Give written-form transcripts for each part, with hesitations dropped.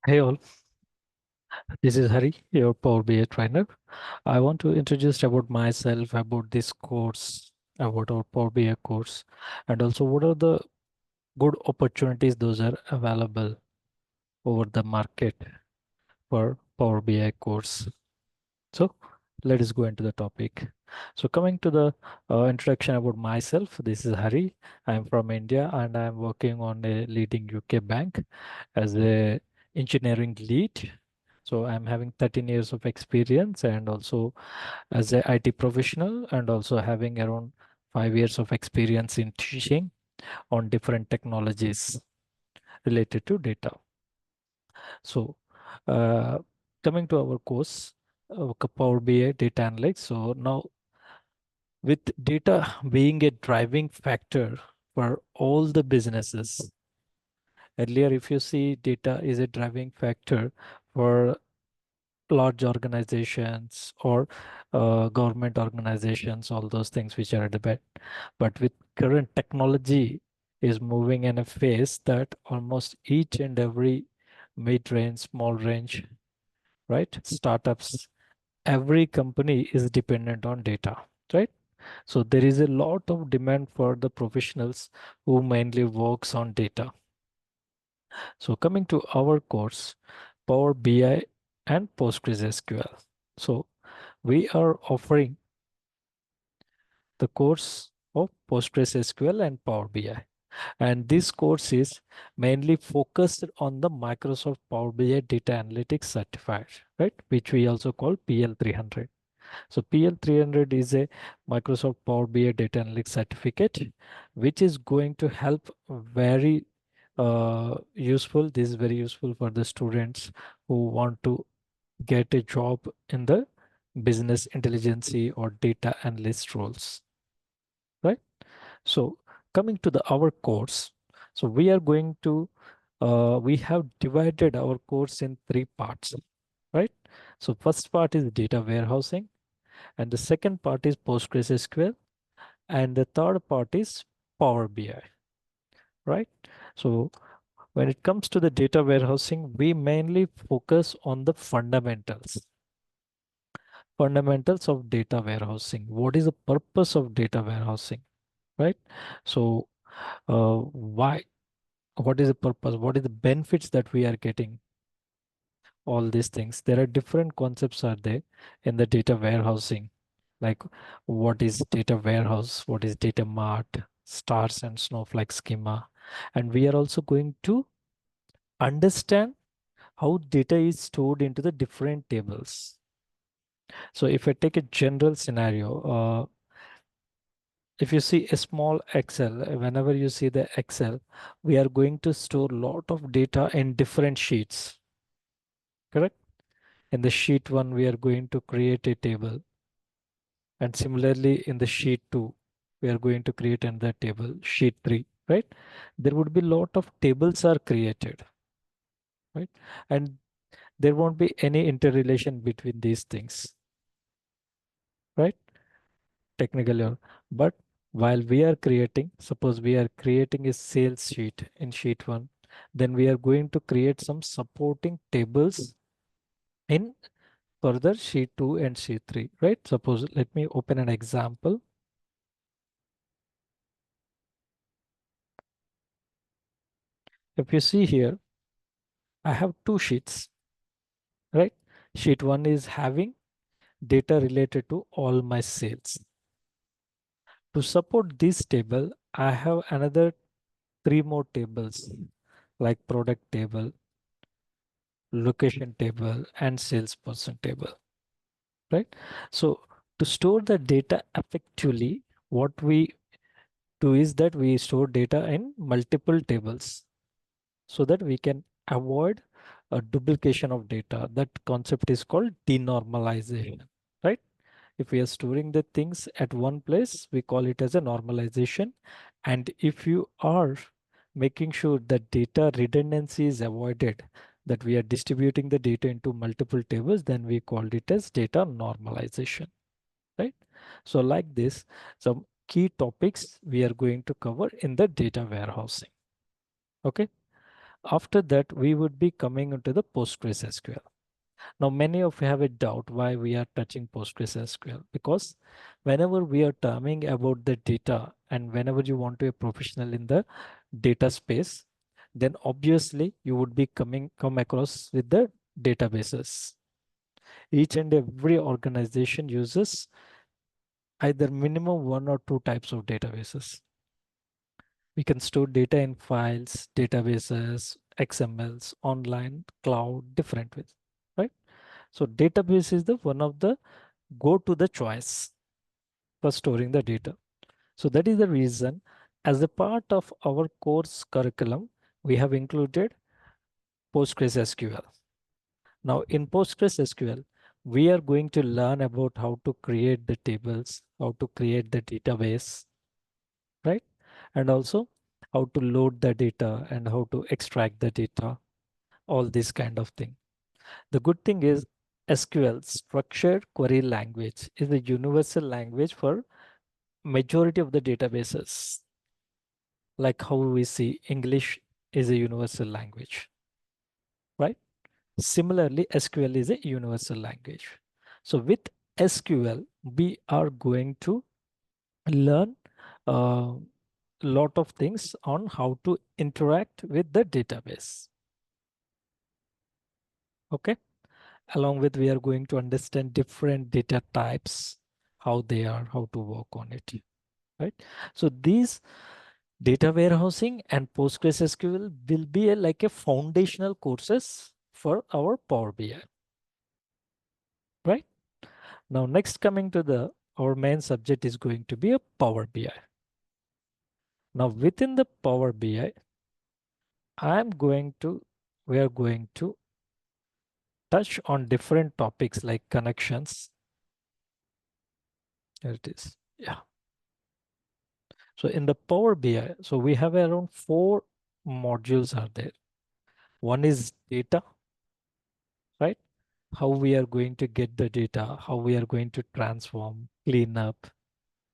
Hey all, this is Hari, your Power BI trainer. I want to introduce about myself, about this course, about our Power BI course, and also what are the good opportunities those are available over the market for Power BI course. So let us go into the topic. So coming to the introduction about myself, this is Hari. I'm from India and I'm working on a leading UK bank as a engineering lead. So I'm having 13 years of experience and also as a IT professional and also having around 5 years of experience in teaching on different technologies related to data. So uh, coming to our course, Power BI data analytics. So now with data being a driving factor for all the businesses, earlier if you see data is a driving factor for large organizations or government organizations, all those things which are a debate. But with current technology is moving in a phase that almost each and every mid-range, small range, right? Startups, every company is dependent on data, right? So there is a lot of demand for the professionals who mainly works on data. So coming to our course, Power BI and PostgreSQL. So we are offering the course of PostgreSQL and Power BI. And this course is mainly focused on the Microsoft Power BI Data Analytics Certified, right? Which we also call PL300. So PL300 is a Microsoft Power BI Data Analytics certificate, which is going to help very useful. This is very useful for the students who want to get a job in the business intelligence or data analyst roles, right? So coming to the our course, so we are going to we have divided our course in three parts, right? So first part is data warehousing, and the second part is PostgreSQL, and the third part is Power BI, right? So when it comes to the data warehousing, we mainly focus on the fundamentals of data warehousing. What is the purpose of data warehousing, right? So why, what is the purpose, what is the benefits that we are getting, all these things. There are different concepts are there in the data warehousing, like what is data warehouse, what is data mart, stars and snowflake schema. And we are also going to understand how data is stored into the different tables. So if I take a general scenario, if you see a small Excel, whenever you see the Excel, we are going to store a lot of data in different sheets, correct? In the sheet one, we are going to create a table. And similarly, in the sheet two, we are going to create another table, sheet three, right? There would be a lot of tables are created, right? And there won't be any interrelation between these things, right? Technically. But while we are creating, suppose we are creating a sales sheet in sheet one, then we are going to create some supporting tables in further sheet 2 and sheet 3, right? Suppose let me open an example. If you see here, I have two sheets, right? Sheet 1 is having data related to all my sales. To support this table, I have another three more tables like product table, location table, and salesperson table, right? So to store the data effectively, what we do is that we store data in multiple tables so that we can avoid a duplication of data. That concept is called denormalization, right? If we are storing the things at one place, we call it as a normalization. And if you are making sure that data redundancy is avoided, that we are distributing the data into multiple tables, then we called it as data normalization, right? So like this, some key topics we are going to cover in the data warehousing. Okay. After that, we would be coming into the PostgreSQL. Now, many of you have a doubt why we are touching PostgreSQL, because whenever we are terming about the data and whenever you want to be a professional in the data space, then obviously you would be come across with the databases. Each and every organization uses either minimum one or two types of databases. We can store data in files, databases, XMLs, online, cloud, different ways, right? So database is the one of the go to the choice for storing the data. So that is the reason as a part of our course curriculum, we have included PostgreSQL. Now in PostgreSQL, we are going to learn about how to create the tables, how to create the database, right? And also how to load the data and how to extract the data, all this kind of thing. The good thing is SQL, structured query language, is a universal language for majority of the databases. Like how we see English is a universal language, right? Similarly, SQL is a universal language. So with SQL, we are going to learn a lot of things on how to interact with the database. Okay. Along with, we are going to understand different data types, how they are, how to work on it, right? So these data warehousing and PostgreSQL will be like a foundational courses for our Power BI, right? Now, next coming to the our main subject is going to be a Power BI. Now, within the Power BI, we are going to touch on different topics like connections. Here it is. Yeah. So in the Power BI, so we have around four modules are there. One is data, right? How we are going to get the data, how we are going to transform, clean up,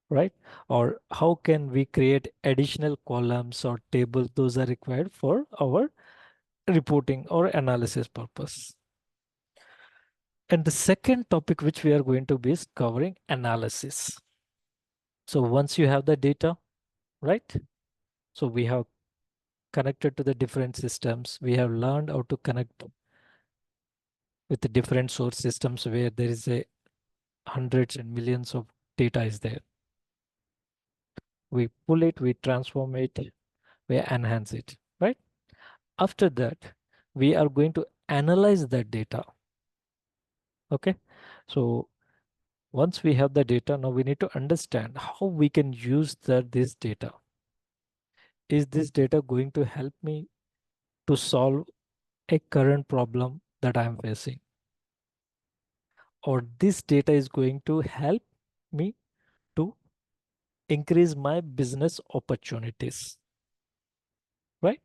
right? Or how can we create additional columns or tables, those are required for our reporting or analysis purpose. And the second topic which we are going to be is covering analysis. So once you have the data, right? So we have connected to the different systems. We have learned how to connect with the different source systems where there is a hundreds and millions of data is there. We pull it, we transform it, we enhance it, right? After that, we are going to analyze that data. Okay. So once we have the data, now we need to understand how we can use this data. Is this data going to help me to solve a current problem that I am facing? Or this data is going to help me to increase my business opportunities, right?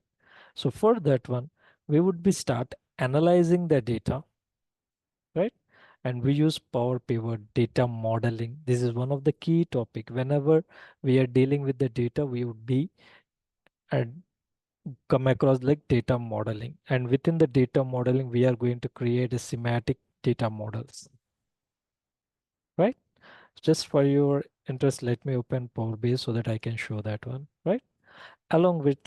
So for that one, we would be start analyzing the data, right? And we use Power Pivot data modeling. This is one of the key topic. Whenever we are dealing with the data, we would be and come across like data modeling. And within the data modeling, we are going to create a semantic data models, right? Just for your interest, let me open Power BI so that I can show that one, right? Along with,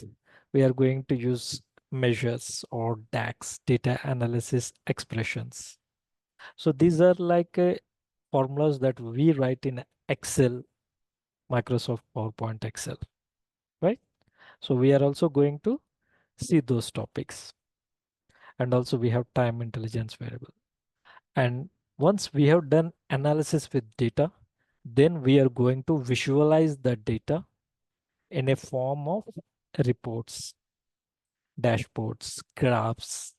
we are going to use measures or DAX, data analysis expressions. So these are like formulas that we write in Excel, Microsoft PowerPoint Excel, right? So we are also going to see those topics. And also we have time intelligence variable. And once we have done analysis with data, then we are going to visualize the data in a form of reports, dashboards, graphs,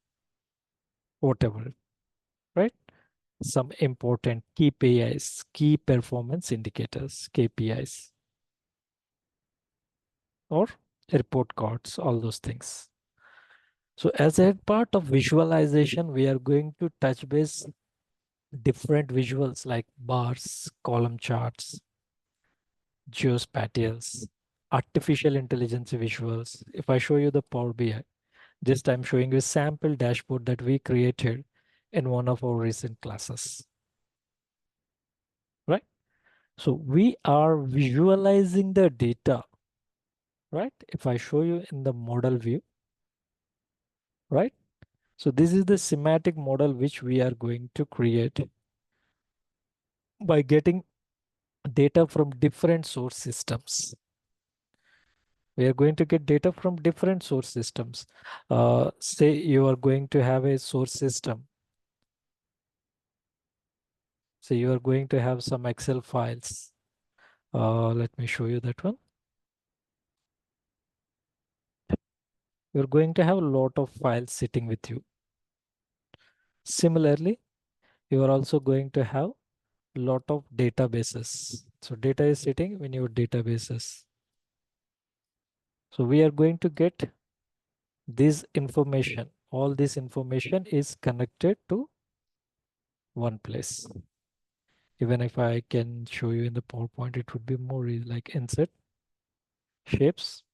whatever, right? Some important KPIs, key performance indicators, KPIs, or report cards, all those things. So as a part of visualization, we are going to touch base different visuals like bars, column charts, geospatials, artificial intelligence visuals. If I show you the Power BI, Just I'm showing you a sample dashboard that we created in one of our recent classes, right? So we are visualizing the data, right? If I show you in the model view, right? So this is the semantic model which we are going to create by getting data from different source systems. We are going to get data from different source systems. Say you are going to have a source system. So you are going to have some Excel files. Let me show you that one. You're going to have a lot of files sitting with you. Similarly, you are also going to have a lot of databases. So data is sitting in your databases. So we are going to get this information. All this information is connected to one place. Even if I can show you in the PowerPoint, it would be more easy, like insert shapes.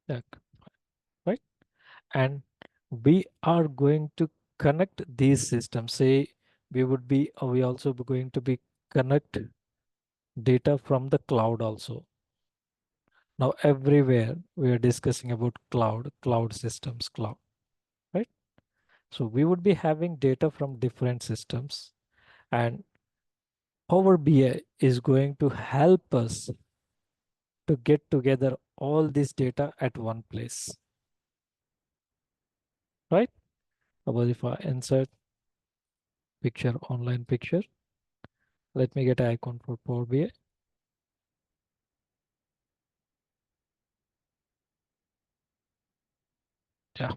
Yeah, right. And we are going to connect these systems. Say we also be going to be connect data from the cloud also. Now everywhere we are discussing about cloud systems, cloud, right? So we would be having data from different systems, and Power BI is going to help us to get together all this data at one place, right? Suppose if I insert picture, online picture, let me get an icon for Power BI. Yeah.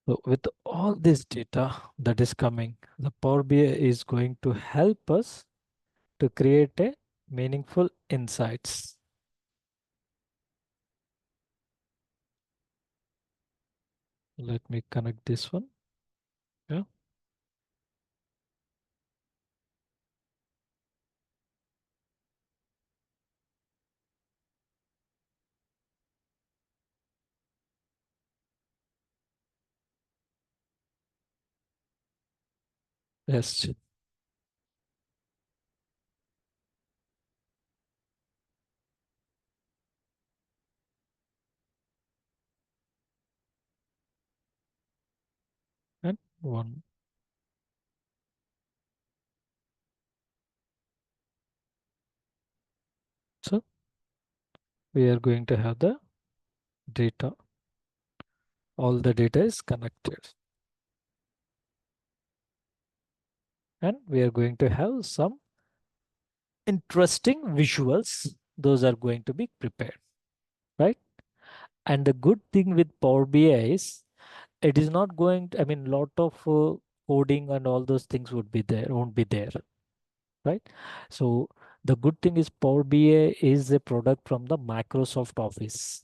So with all this data that is coming, the Power BI is going to help us to create a meaningful insights. Let me connect this one. Yeah. Yes. And one. So we are going to have the data. All the data is connected. And we are going to have some interesting visuals. Those are going to be prepared, right? And the good thing with Power BI is it is not going to, I mean, lot of coding and all those things won't be there, right? So the good thing is Power BI is a product from the Microsoft Office,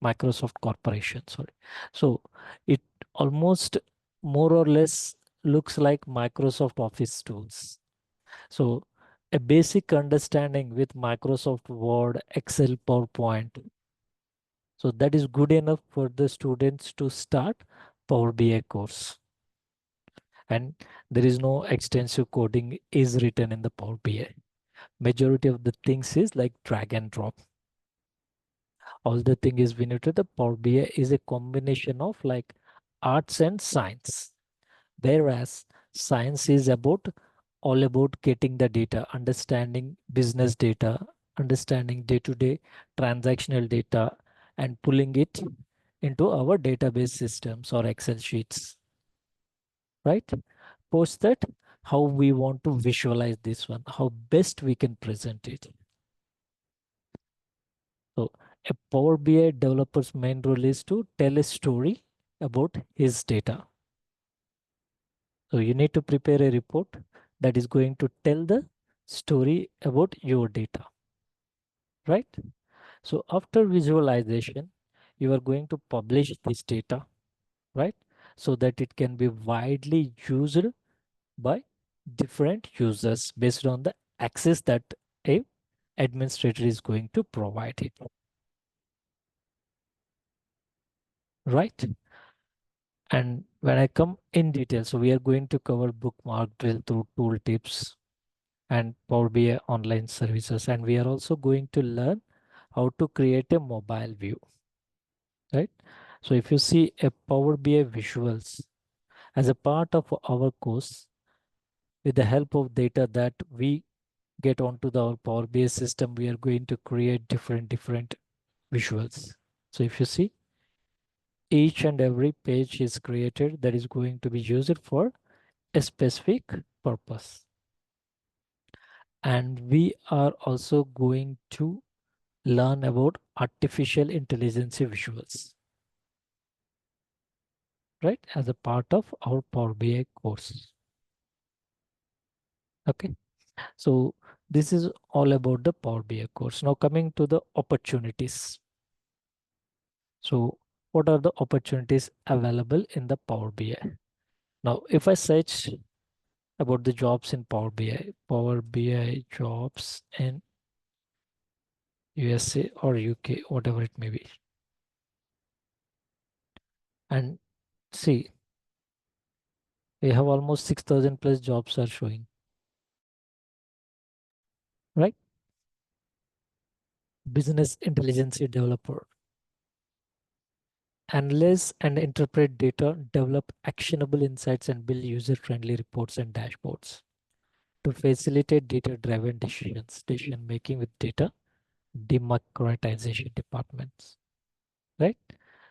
Microsoft Corporation, sorry. So it almost more or less looks like Microsoft Office tools. So a basic understanding with Microsoft Word, Excel, PowerPoint. So that is good enough for the students to start Power BI course. And there is no extensive coding is written in the Power BI. Majority of the things is like drag and drop. All the thing is we need to the Power BI is a combination of like arts and science. Whereas science is all about getting the data, understanding business data, understanding day-to-day transactional data, and pulling it into our database systems or Excel sheets, right? Post that, how we want to visualize this one, how best we can present it. So a Power BI developer's main role is to tell a story about his data. So you need to prepare a report that is going to tell the story about your data, right? So after visualization, you are going to publish this data, right? so that it can be widely used by different users based on the access that a administrator is going to provide it, right? And when I come in detail, so we are going to cover bookmark, drill through tool tips, and Power BI online services. And we are also going to learn how to create a mobile view, right? So if you see a Power BI visuals as a part of our course, with the help of data that we get onto our Power BI system, we are going to create different visuals. So if you see, each and every page is created that is going to be used for a specific purpose. And we are also going to learn about artificial intelligence visuals, right, as a part of our Power BI course. Okay, so this is all about the Power BI course. Now coming to the opportunities. So what are the opportunities available in the Power BI? Now, if I search about the jobs in Power BI jobs in USA or UK, whatever it may be, and see, we have almost 6,000 plus jobs are showing, right? Business intelligence developer, analyze and interpret data, develop actionable insights, and build user-friendly reports and dashboards to facilitate data-driven decision making with data democratization departments, right?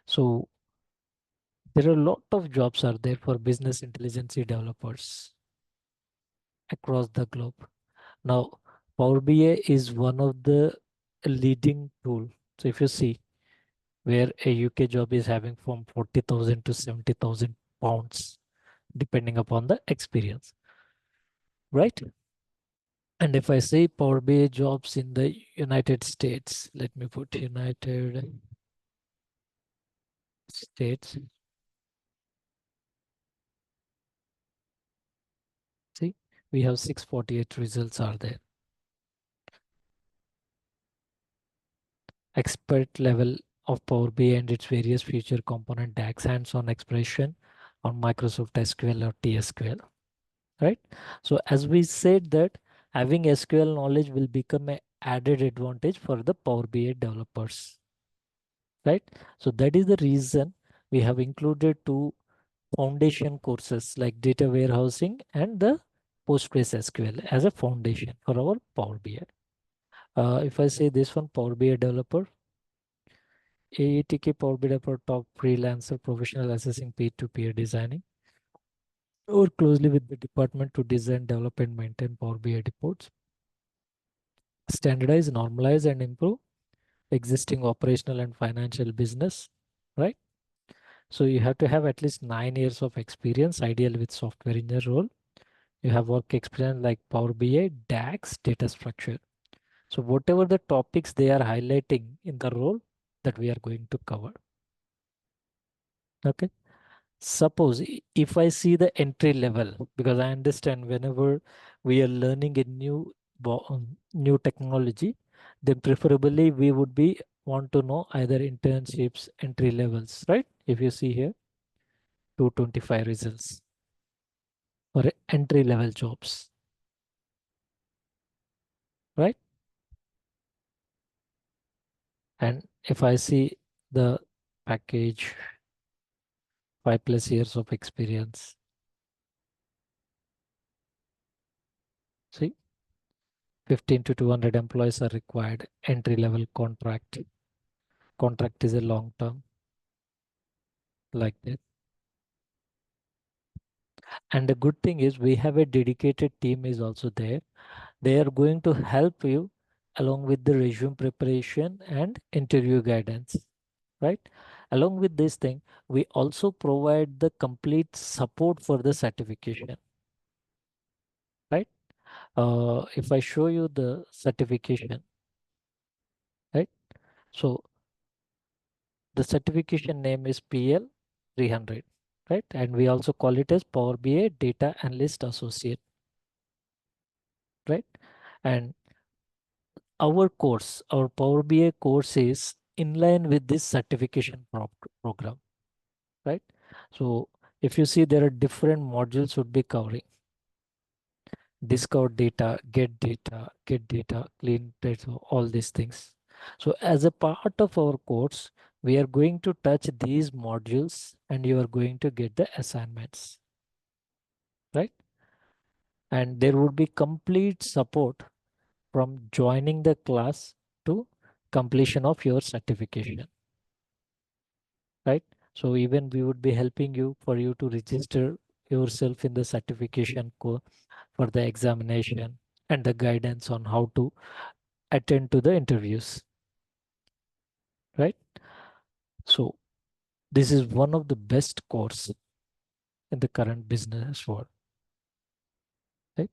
So there are a lot of jobs are there for business intelligence developers across the globe. Now, Power BI is one of the leading tool. So if you see where a UK job is having from 40,000 to 70,000 pounds, depending upon the experience, right? And if I say Power BI jobs in the United States, let me put United States. See, we have 648 results are there. Expert level of Power BI and its various feature component DAX, hands-on expression on Microsoft SQL or TSQL, right? So as we said that having SQL knowledge will become an added advantage for the Power BI developers, right? So that is the reason we have included two foundation courses like data warehousing and the PostgreSQL as a foundation for our Power BI. If I say this one, Power BI developer, AETK Power BI developer, top freelancer, professional assessing peer-to-peer designing, work closely with the department to design, develop, and maintain Power BI reports, standardize, normalize, and improve existing operational and financial business, right? So you have to have at least 9 years of experience, ideal with software engineer role. You have work experience like Power BI, DAX, data structure. So whatever the topics they are highlighting in the role that we are going to cover. Okay. Suppose if I see the entry level, because I understand whenever we are learning a new technology, then preferably we would be want to know either internships, entry levels, right? If you see here, 225 results for entry level jobs, right? And if I see the package, 5 plus years of experience, see, 15 to 200 employees are required, entry level contract. Contract is a long term like this. And the good thing is we have a dedicated team is also there. They are going to help you along with the resume preparation and interview guidance, right? Along with this thing, we also provide the complete support for the certification, right? If I show you the certification, right? So the certification name is PL 300. right? And we also call it as Power BI Data Analyst Associate, right? And our Power BI course is in line with this certification program, right? So if you see, there are different modules would be covering: discover get data, clean data, all these things. So as a part of our course, we are going to touch these modules and you are going to get the assignments, right? And there would be complete support from joining the class to completion of your certification, right? So even we would be helping you for you to register yourself in the certification for the examination and the guidance on how to attend to the interviews, right? So this is one of the best course in the current business world, right?